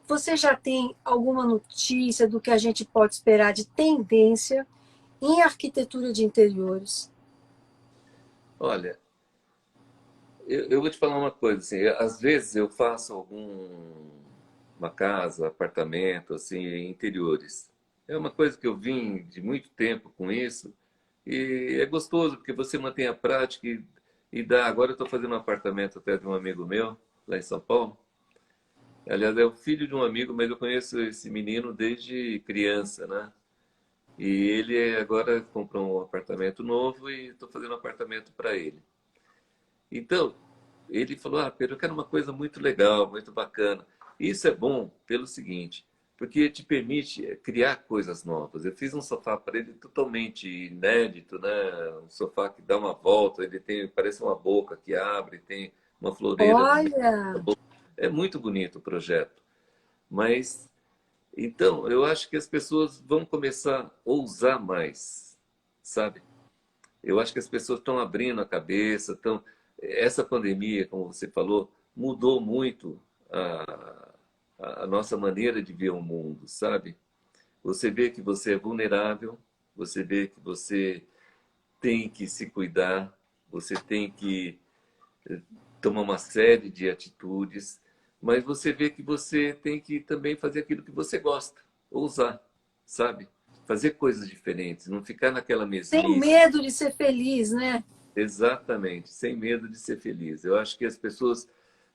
Você já tem alguma notícia do que a gente pode esperar de tendência em arquitetura de interiores? Olha, eu vou te falar uma coisa, assim, às vezes eu faço uma casa, apartamento, assim, em interiores. É uma coisa que eu vim de muito tempo com isso e é gostoso porque você mantém a prática e dá. Agora eu estou fazendo um apartamento até de um amigo meu, lá em São Paulo. Aliás, é o filho de um amigo, mas eu conheço esse menino desde criança, né? E ele agora comprou um apartamento novo e estou fazendo um apartamento para ele. Então, ele falou: Ah, Pedro, eu quero uma coisa muito legal, muito bacana. Isso é bom pelo seguinte, porque te permite criar coisas novas. Eu fiz um sofá para ele totalmente inédito, né? Um sofá que dá uma volta, ele tem, parece uma boca que abre, tem uma floreira no meio da Olha, boca. É muito bonito o projeto. Mas, então, eu acho que as pessoas vão começar a ousar mais, sabe? Eu acho que as pessoas estão abrindo a cabeça, estão. Essa pandemia, como você falou, mudou muito a nossa maneira de ver o mundo, sabe? Você vê que você é vulnerável, você vê que você tem que se cuidar, você tem que tomar uma série de atitudes, mas você vê que você tem que também fazer aquilo que você gosta, ousar, sabe? Fazer coisas diferentes, não ficar naquela sem mesmice. medo de ser feliz, né? Exatamente, sem medo de ser feliz. Eu acho que as pessoas,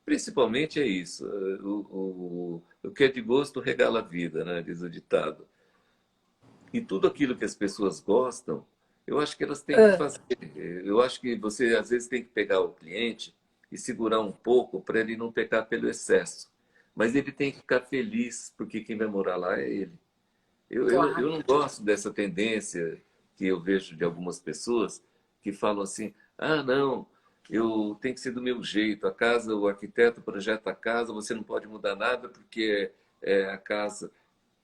principalmente é isso, o que é de gosto regala a vida, né? Diz o ditado. E tudo aquilo que as pessoas gostam, eu acho que elas têm que Ah, fazer. Eu acho que você às vezes tem que pegar o cliente e segurar um pouco para ele não pecar pelo excesso. Mas ele tem que ficar feliz, porque quem vai morar lá é ele. Eu claro. não gosto dessa tendência que eu vejo de algumas pessoas que falam assim: ah, não, eu tenho que ser do meu jeito. A casa, o arquiteto projeta a casa, você não pode mudar nada porque é a casa.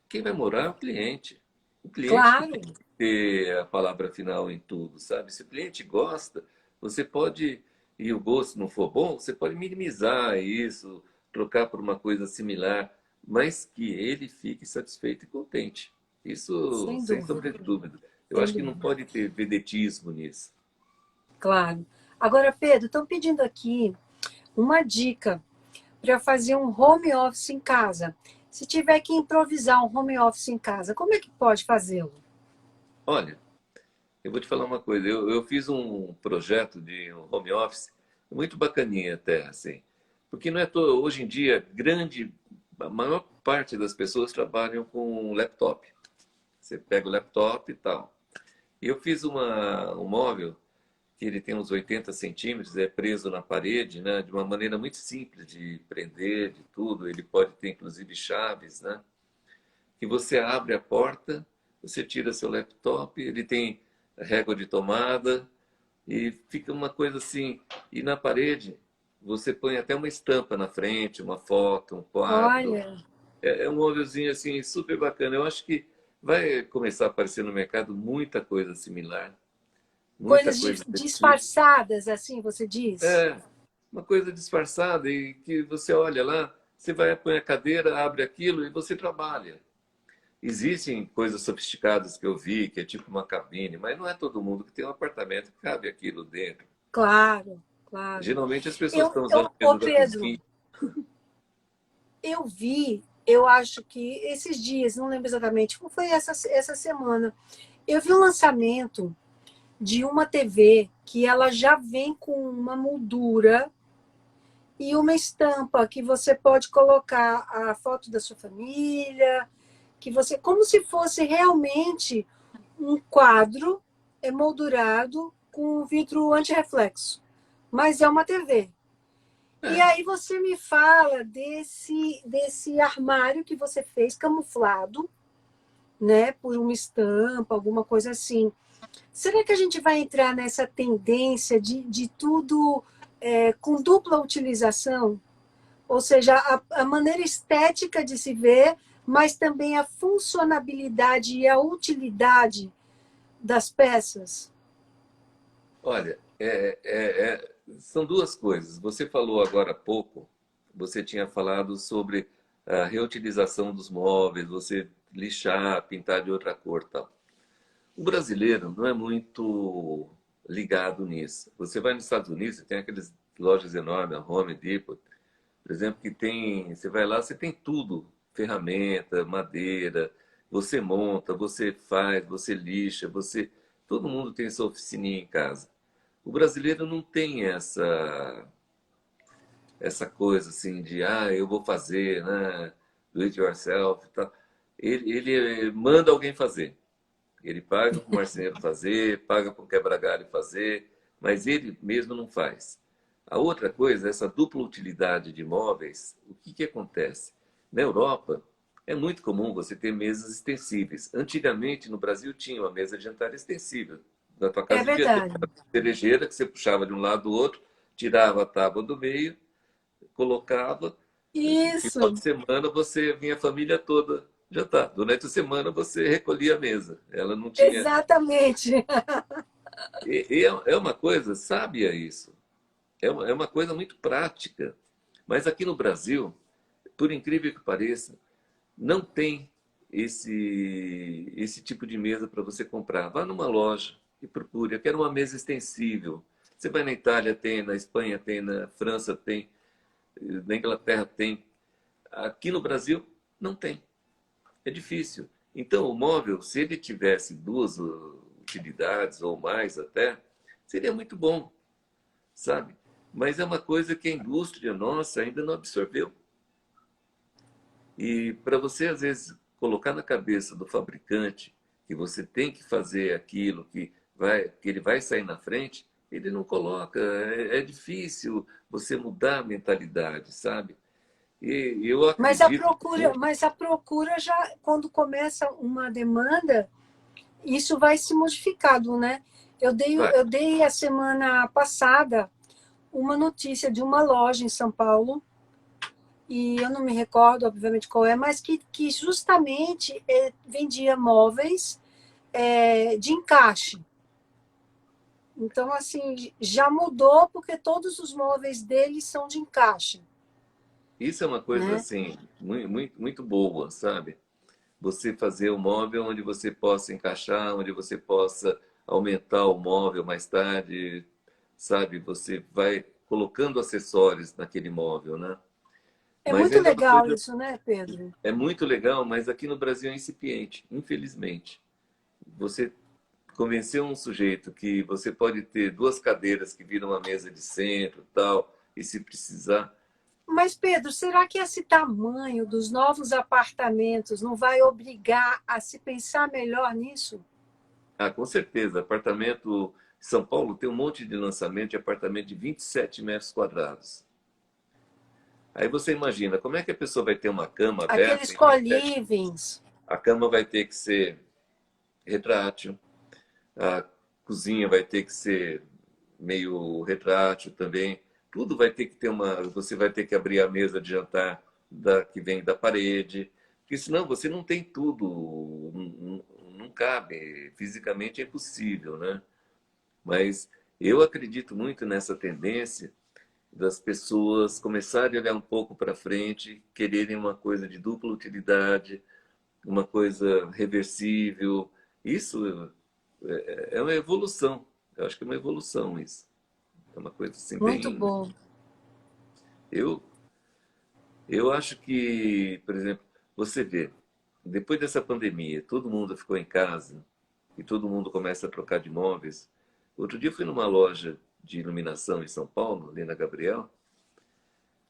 Quem vai morar é o cliente. O cliente que Claro. tem que ter a palavra final em tudo, sabe? Se o cliente gosta, você pode, e o gosto não for bom, você pode minimizar isso, trocar por uma coisa similar, mas que ele fique satisfeito e contente. Isso Sem sem sombra dúvida, de dúvida. Eu sem acho que não dúvida. pode ter vedetismo nisso. Claro. Agora, Pedro, estão pedindo aqui uma dica para fazer um home office em casa. Se tiver que improvisar um home office em casa, como é que pode fazê-lo? Olha, eu vou te falar uma coisa. Eu fiz um projeto de um home office muito bacaninha até, assim. Porque não é hoje em dia, a maior parte das pessoas trabalham com um laptop. Você pega o laptop e tal. E eu fiz um móvel que ele tem uns 80 centímetros, é preso na parede, né? De uma maneira muito simples de prender, de tudo. Ele pode ter, inclusive, chaves, né? Que você abre a porta, você tira seu laptop, ele tem régua de tomada, e fica uma coisa assim. E na parede, você põe até uma estampa na frente, uma foto, um quadro. Olha, É um móvelzinho assim super bacana. Eu acho que vai começar a aparecer no mercado muita coisa similar, muita coisas coisa desse tipo. disfarçadas, assim, você diz? É, uma coisa disfarçada e que você olha lá, você vai, põe a cadeira, abre aquilo e você trabalha. Existem coisas sofisticadas que eu vi, que é tipo uma cabine, mas não é todo mundo que tem um apartamento que cabe aquilo dentro. Claro, claro. Geralmente as pessoas estão usando a Ô mesa da Pedro, cozinha. eu vi, eu acho que esses dias, não lembro exatamente, como foi essa semana, eu vi um lançamento de uma TV que ela já vem com uma moldura e uma estampa que você pode colocar a foto da sua família, que você, como se fosse realmente um quadro emoldurado com vidro antirreflexo, mas é uma TV. E É, aí você me fala desse armário que você fez camuflado, né, por uma estampa, alguma coisa assim. Será que a gente vai entrar nessa tendência de tudo com dupla utilização? Ou seja, a maneira estética de se ver, mas também a funcionabilidade e a utilidade das peças? olha, são duas coisas. Você falou agora há pouco, você tinha falado sobre a reutilização dos móveis, você lixar, pintar de outra cor, tal. O brasileiro não é muito ligado nisso. Você vai nos Estados Unidos, você tem aquelas lojas enormes, a Home Depot, por exemplo, que tem, você vai lá, você tem tudo, ferramenta, madeira, você monta, você faz, você lixa, todo mundo tem sua oficininha em casa. O brasileiro não tem essa coisa assim de, eu vou fazer, né, do it yourself, e tal. Ele manda alguém fazer. Ele paga para o marceneiro fazer, paga para o quebra-galho fazer, mas ele mesmo não faz. A outra coisa, essa dupla utilidade de imóveis, o que, que acontece? Na Europa, é muito comum você ter mesas extensíveis. Antigamente, no Brasil, tinha uma mesa de jantar extensível. Na tua É casa devia ter verdade. uma cerejeira que você puxava de um lado do outro, tirava a tábua do meio, colocava. Final Isso, de semana você vinha a família toda jantar. Durante a semana você recolhia a mesa. Ela não tinha. exatamente. É uma coisa sábia isso. É uma coisa muito prática. Mas aqui no Brasil, por incrível que pareça, não tem esse tipo de mesa para você comprar. Vá numa loja e procure. Eu quero uma mesa extensível. Você vai na Itália, tem, na Espanha tem, na França tem, na Inglaterra tem. Aqui no Brasil, não tem. É difícil. Então, o móvel, se ele tivesse duas utilidades ou mais até, seria muito bom, sabe? Mas é uma coisa que a indústria nossa ainda não absorveu. E para você, às vezes, colocar na cabeça do fabricante que você tem que fazer aquilo, que ele vai sair na frente, ele não coloca. É difícil você mudar a mentalidade, sabe? E eu acredito. Mas a procura já, quando começa uma demanda, isso vai se modificando, né? Vai. Eu dei a semana passada uma notícia de uma loja em São Paulo, e eu não me recordo, obviamente, qual é, mas que justamente vendia móveis de encaixe. Então, assim, já mudou porque todos os móveis deles são de encaixe, Isso é uma coisa né? assim, muito, muito, muito boa, sabe? Você fazer um móvel onde você possa encaixar, onde você possa aumentar o móvel mais tarde, sabe? Você vai colocando acessórios naquele móvel, né? É Mas muito ainda é uma legal coisa, isso, né, Pedro? é muito legal, mas aqui no Brasil é incipiente, infelizmente. Você convencer um sujeito que você pode ter duas cadeiras que viram uma mesa de centro, tal, e se precisar. Mas, Pedro, será que esse tamanho dos novos apartamentos não vai obrigar a se pensar melhor nisso? Com certeza. Apartamento em São Paulo tem um monte de lançamento de apartamento de 27 metros quadrados. Aí você imagina, como é que a pessoa vai ter uma cama aberta Aqueles em 27? co-livings. A cama vai ter que ser retrátil, a cozinha vai ter que ser meio retrátil também, tudo vai ter que ter você vai ter que abrir a mesa de jantar que vem da parede, porque senão você não tem tudo, não cabe, fisicamente é impossível, né? Mas eu acredito muito nessa tendência das pessoas começarem a olhar um pouco para frente, quererem uma coisa de dupla utilidade, uma coisa reversível. Isso é uma evolução. Eu acho que é uma evolução isso. É uma coisa assim Muito bem. bom. Eu, eu acho que, por exemplo, você vê, depois dessa pandemia, todo mundo ficou em casa e todo mundo começa a trocar de móveis. Outro dia eu fui numa loja de iluminação em São Paulo, ali na Gabriel.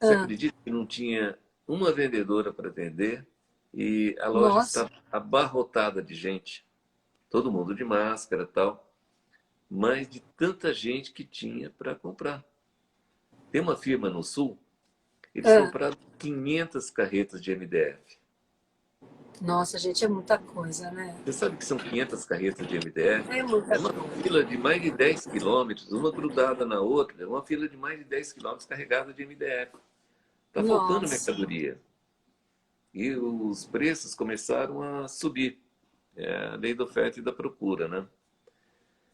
Você Ah, acredita que não tinha uma vendedora para atender e a loja nossa, estava abarrotada de gente, todo mundo de máscara e tal, mas de tanta gente que tinha para comprar. Tem uma firma no Sul, eles ah, compraram 500 carretas de MDF. nossa, gente, é muita coisa, né? Você sabe que são 500 carretas de MDF? É muita É uma coisa. fila de mais de 10 quilômetros, uma grudada na outra, uma fila de mais de 10 quilômetros carregada de MDF. Está faltando Nossa, mercadoria. E os preços começaram a subir. É a lei da oferta e da procura, né?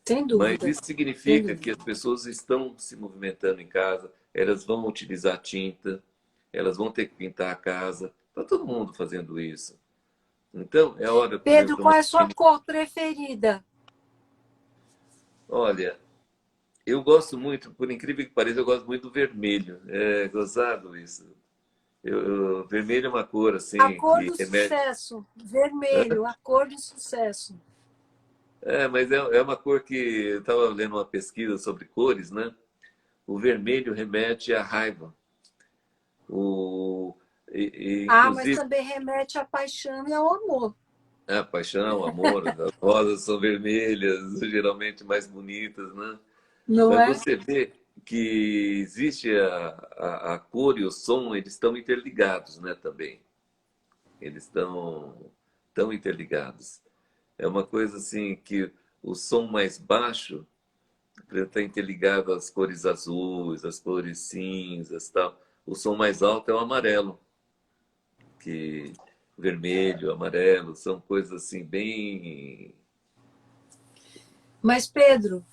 sem Mas dúvida, isso sem significa que dúvida. as pessoas estão se movimentando em casa, elas vão utilizar tinta, elas vão ter que pintar a casa. Está todo mundo fazendo isso. Então, é hora, por exemplo, Pedro, para qual uma é a sua higiene. cor preferida? Olha, eu gosto muito, por incrível que pareça, eu gosto muito do vermelho. É gozado isso. Vermelho é uma cor A assim cor que do remete. sucesso, vermelho, a cor do sucesso. Mas é uma cor que eu estava lendo uma pesquisa sobre cores, né? O vermelho remete à raiva. O, Ah, mas inclusive, também remete à paixão e ao amor, a paixão, o amor, as rosas são vermelhas, geralmente mais bonitas, né? não Mas é? você vê que existe a cor e o som, eles estão interligados, né? Também. Eles estão interligados. É uma coisa assim que o som mais baixo está interligado às cores azuis, às cores cinzas, tal. O som mais alto é o amarelo, que vermelho, amarelo, são coisas assim bem. Mas, Pedro,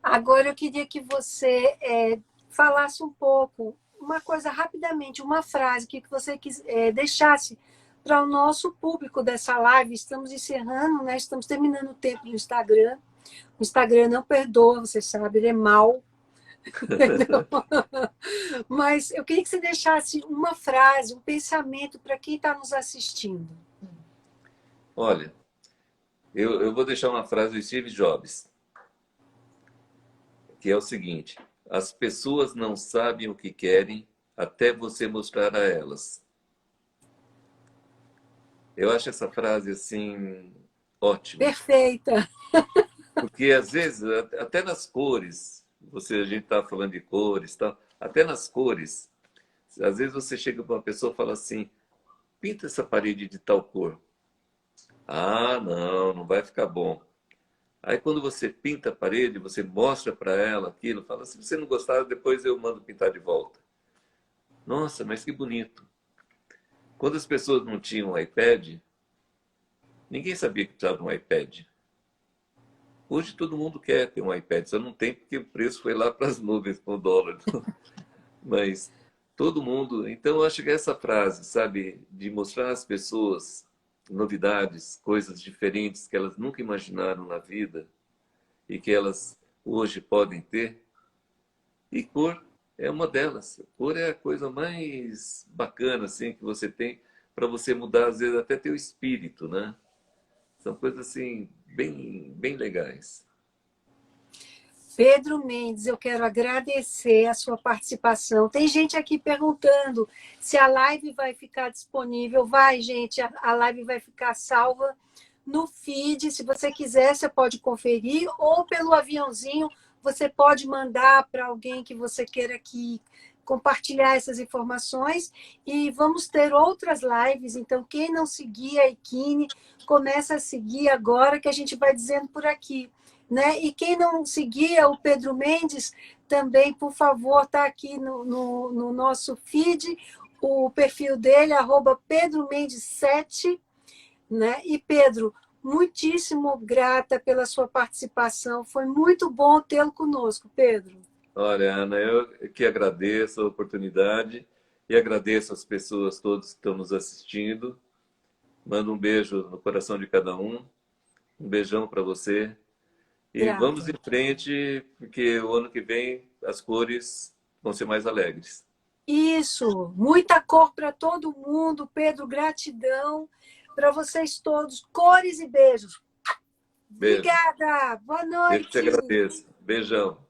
agora eu queria que você falasse um pouco, uma coisa rapidamente, uma frase que você deixasse para o nosso público dessa live. Estamos encerrando, né? Estamos terminando o tempo do Instagram. O Instagram não perdoa, você sabe, ele é mau. Mas eu queria que você deixasse uma frase, um pensamento para quem está nos assistindo. Olha, eu vou deixar uma frase do Steve Jobs, que é o seguinte: as pessoas não sabem o que querem até você mostrar a elas. Eu acho essa frase assim ótima, Perfeita. porque às vezes até nas cores, a gente está falando de cores, tal, até nas cores, às vezes você chega para uma pessoa e fala assim: pinta essa parede de tal cor. Ah, não, não vai ficar bom. Aí quando você pinta a parede, você mostra para ela aquilo, fala: se você não gostar, depois eu mando pintar de volta. Nossa, mas que bonito. Quando as pessoas não tinham iPad, ninguém sabia que precisava de um iPad. Hoje todo mundo quer ter um iPad, só não tem porque o preço foi lá para as nuvens com o dólar. Mas todo mundo. Então eu acho que essa frase, sabe, de mostrar às pessoas novidades, coisas diferentes que elas nunca imaginaram na vida e que elas hoje podem ter. E cor é uma delas. Cor é a coisa mais bacana assim que você tem para você mudar às vezes até teu espírito, né? São coisas assim bem legais. Pedro Mendes, eu quero agradecer a sua participação. Tem gente aqui perguntando se a live vai ficar disponível. Vai, gente, a live vai ficar salva no feed. Se você quiser, você pode conferir, ou pelo aviãozinho, você pode mandar para alguém que você queira que compartilhar essas informações. E vamos ter outras lives. Então, quem não seguir a Equine, começa a seguir agora, que a gente vai dizendo por aqui. né? E quem não seguia o Pedro Mendes, também, por favor, está aqui no nosso feed, o perfil dele, @Pedro Mendes 7, né? E Pedro, muitíssimo grata pela sua participação. Foi muito bom tê-lo conosco, Pedro. Olha, Ana, eu que agradeço a oportunidade e agradeço as pessoas todas que estão nos assistindo. Mando um beijo no coração de cada um. Um beijão para você. E vamos Grata. em frente, porque o ano que vem as cores vão ser mais alegres. Isso, muita cor para todo mundo. Pedro, gratidão para vocês todos. Cores e beijos. Beijo. Obrigada. Boa Eu que te noite. agradeço. Beijão.